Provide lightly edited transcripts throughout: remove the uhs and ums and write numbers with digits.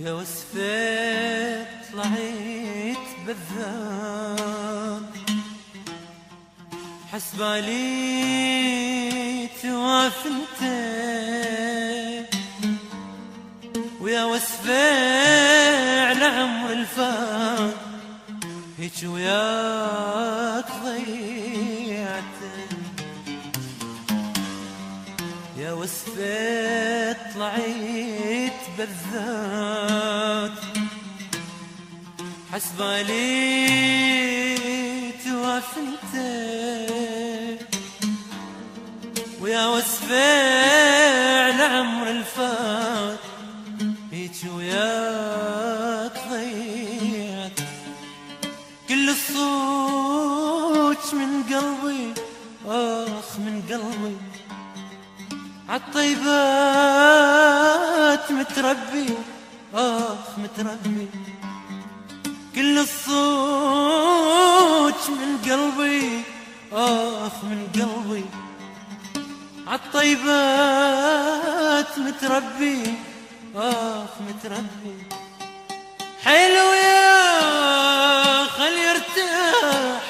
ويا وصفة طلعت بالذات حسبالي تواف انت ويا وصفة على عمر الفات هيك وياك ضيعت يا وصفة طلعت بالذات حسبالي تواف انت ويا وصفة على عمر الفات هيك وياك ضيعت كل الصوت من قلبي آخ من قلبي عالطيبات متربي آخ متربي كل الصوت من قلبي آخ من قلبي عالطيبات متربي آخ متربي حلو يا خل يرتاح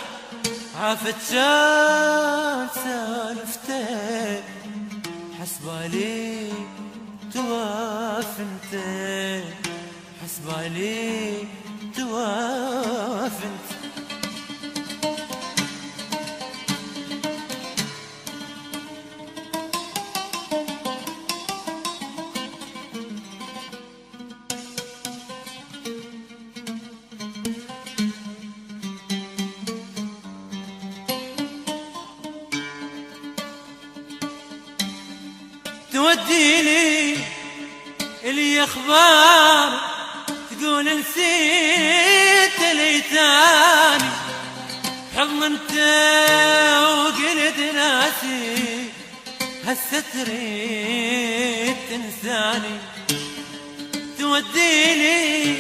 عافت شال سالفته حسبالي تواف انت حسبالي تواف انت توديني الي اخبار تقول نسيت ليتاني حضن انت وقلت ناسي هسه تريد تنساني توديني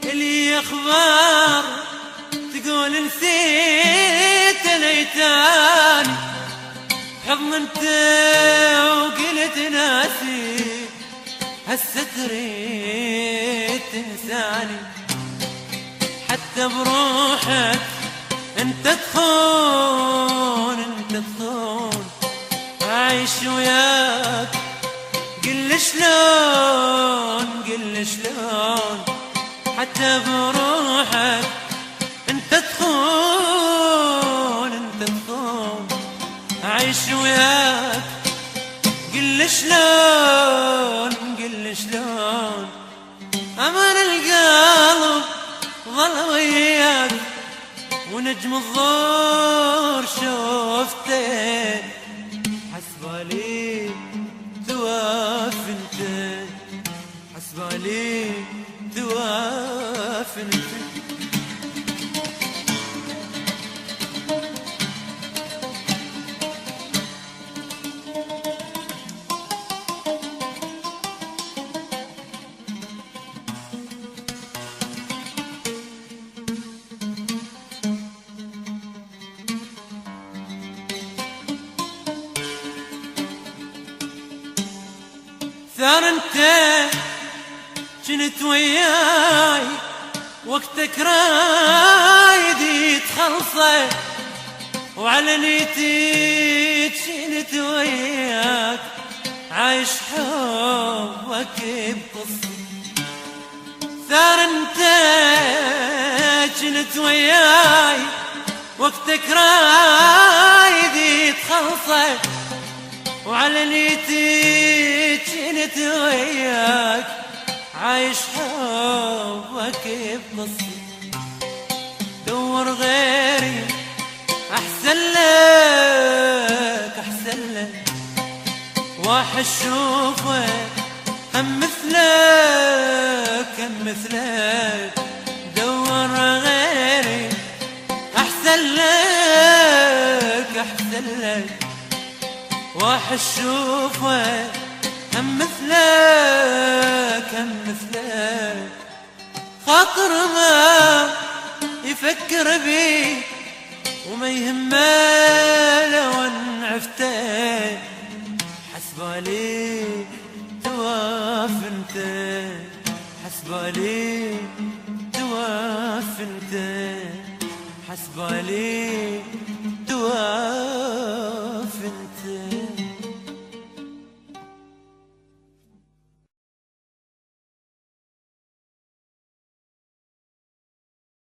الي اخبار تقول نسيت ليتاني حضن انت وقلت ناسي هسه تريد تنساني حتى بروحك انت تخون انت تخون عايش وياك قل شلون قل شلون حتى بروحك انت تخون انت تخون عايش وياك قل شلون قل شلون امان القلب ظل وياك ونجم الظهر شوفته حسبالي تواف انت حسبالي تواف انت ثار انت جنت وياي وقتك رايدي تخلصه وعلى نيتي جنت وياك عايش حبك بقصة ثار انت جنت وياي وقتك رايدي تخلصه وعلى نيتي جنت وياك عايش حبك بقصة دور غيري احسن لك احسن لك واحد شوفه كم مثلك كم مثلك دور غيري احسن لك احسن لك واحد شوفه هم مثلك هم مثلك خاطر ما يفكر بي وما يهمه لو ان عفته حسبالي تواف انت حسبالي حسب عليه دواء